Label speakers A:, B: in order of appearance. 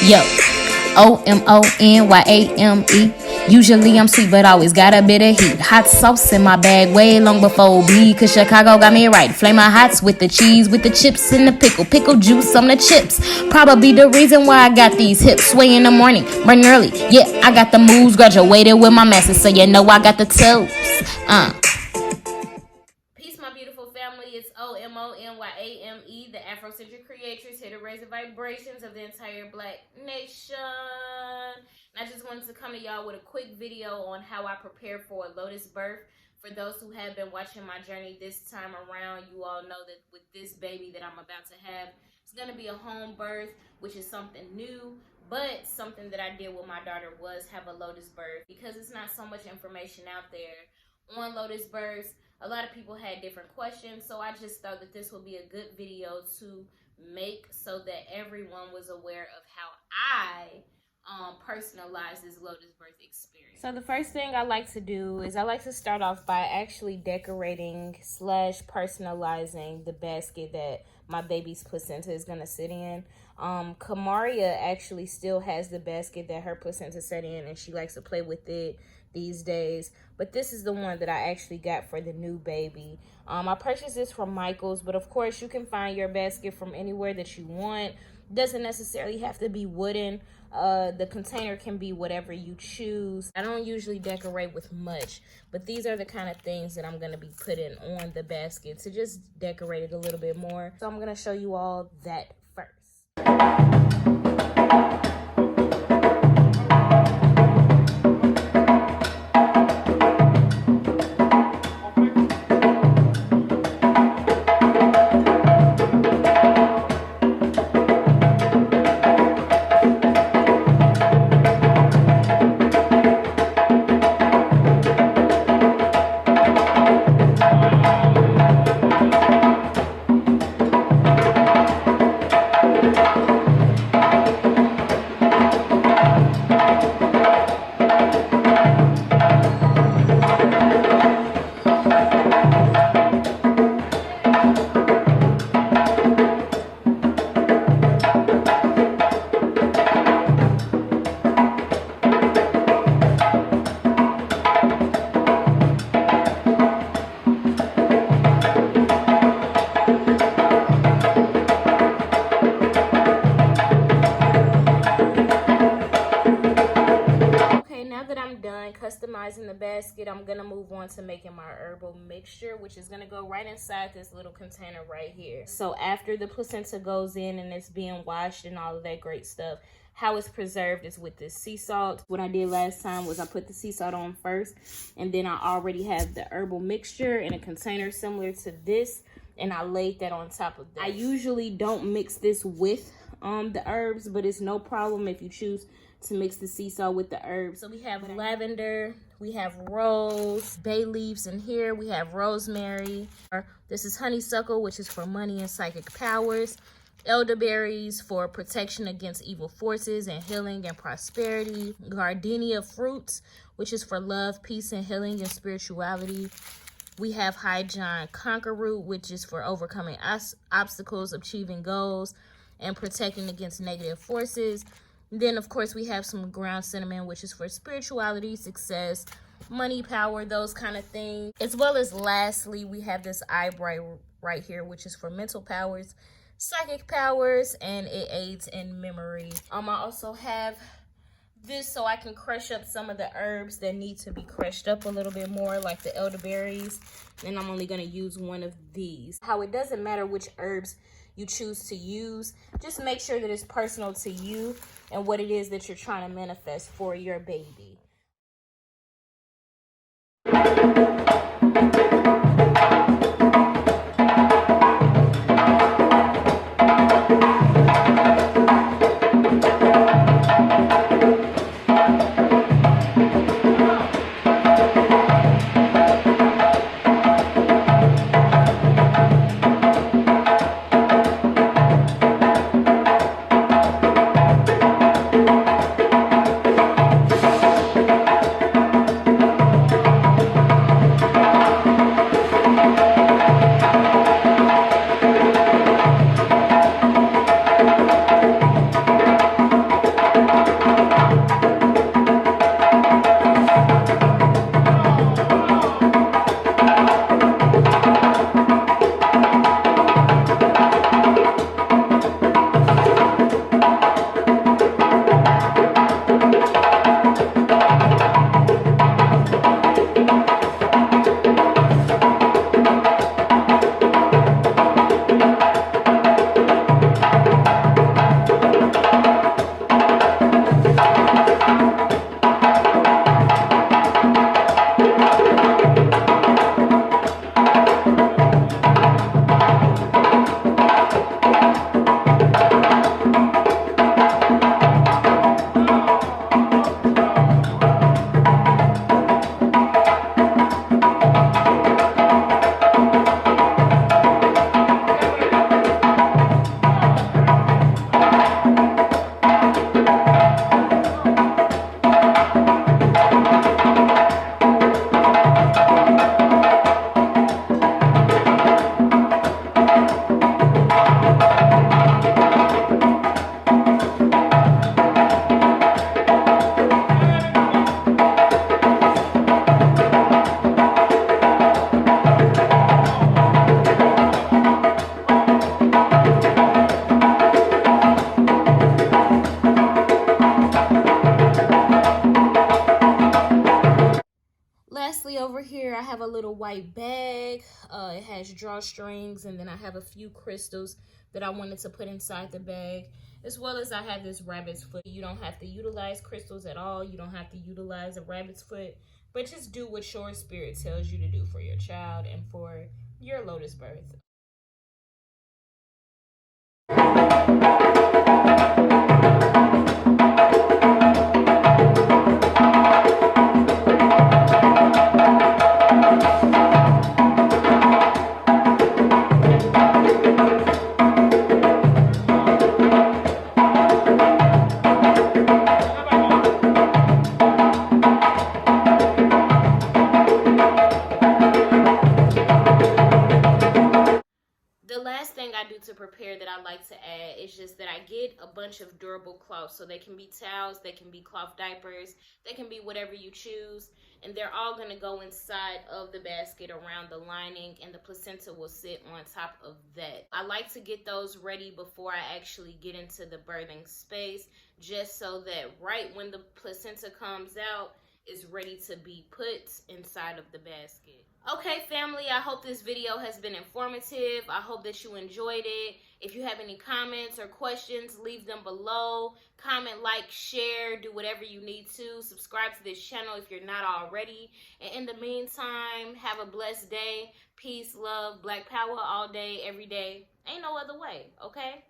A: Yo, OMONYAME. Usually I'm sweet, but always got a bit of heat. Hot sauce in my bag way long before bleed. Cause Chicago got me right. Flame my hots with the cheese, with the chips and the pickle. Pickle juice on the chips. Probably the reason why I got these hips. Sway in the morning, burn early. Yeah, I got the moves. Graduated with my masters, so you know I got the toes. Peace, my beautiful family. It's OMONYAME, the Afrocentric creatress, here to raise the vibrations of the entire Black nation. And I just wanted to come to y'all with a quick video on how I prepare for a Lotus birth. For those who have been watching my journey this time around, you all know that with this baby that I'm about to have, it's going to be a home birth, which is something new. But something that I did with my daughter was have a Lotus birth, because it's not so much information out there on Lotus births. A lot of people had different questions, so I just thought that this would be a good video to make so that everyone was aware of how I personalize this Lotus birth experience. So the first thing I like to do is I like to start off by actually decorating / personalizing the basket that my baby's placenta is going to sit in. Kamaria actually still has the basket that her placenta sat in, and she likes to play with it these days. But this is the one that I actually got for the new baby. I purchased this from Michael's, but of course you can find your basket from anywhere that you want. Doesn't necessarily have to be wooden. The container can be whatever you choose. I don't usually decorate with much, but these are the kind of things that I'm going to be putting on the basket to just decorate it a little bit more. So I'm going to show you all that first. Customizing the basket, I'm gonna move on to making my herbal mixture, which is gonna go right inside this little container right here. So after the placenta goes in and it's being washed and all of that great stuff, how it's preserved is with this sea salt. What I did last time was I put the sea salt on first, and then I already have the herbal mixture in a container similar to this, and I laid that on top of that. I usually don't mix this with the herbs, but it's no problem if you choose to mix the sea salt with the herbs. So we have lavender, we have rose, bay leaves in here, we have rosemary. This is honeysuckle, which is for money and psychic powers. Elderberries for protection against evil forces and healing and prosperity. Gardenia fruits, which is for love, peace, and healing and spirituality. We have high John conquer root, which is for overcoming obstacles, achieving goals, and protecting against negative forces. Then, of course, we have some ground cinnamon, which is for spirituality, success, money, power, those kind of things. As well as, lastly, we have this eyebright right here, which is for mental powers, psychic powers, and it aids in memory. I also have this so I can crush up some of the herbs that need to be crushed up a little bit more, like the elderberries. And I'm only going to use one of these. How it doesn't matter which herbs you choose to use, just make sure that it's personal to you and what it is that you're trying to manifest for your baby. white bag. It has drawstrings, and then I have a few crystals that I wanted to put inside the bag, as well as I have this rabbit's foot. You don't have to utilize crystals at all. You don't have to utilize a rabbit's foot, but just do what your spirit tells you to do for your child and for your Lotus birth. The last thing I do to prepare that I like to add is just that I get a bunch of durable cloths. So they can be towels, they can be cloth diapers, they can be whatever you choose. And they're all going to go inside of the basket around the lining, and the placenta will sit on top of that. I like to get those ready before I actually get into the birthing space, just so that right when the placenta comes out, it's ready to be put inside of the basket. Okay, family, I hope this video has been informative. I hope that you enjoyed it. If you have any comments or questions, leave them below. Comment, like, share, do whatever you need to. Subscribe to this channel if you're not already. And in the meantime, have a blessed day. Peace, love, Black power all day, every day. Ain't no other way, okay?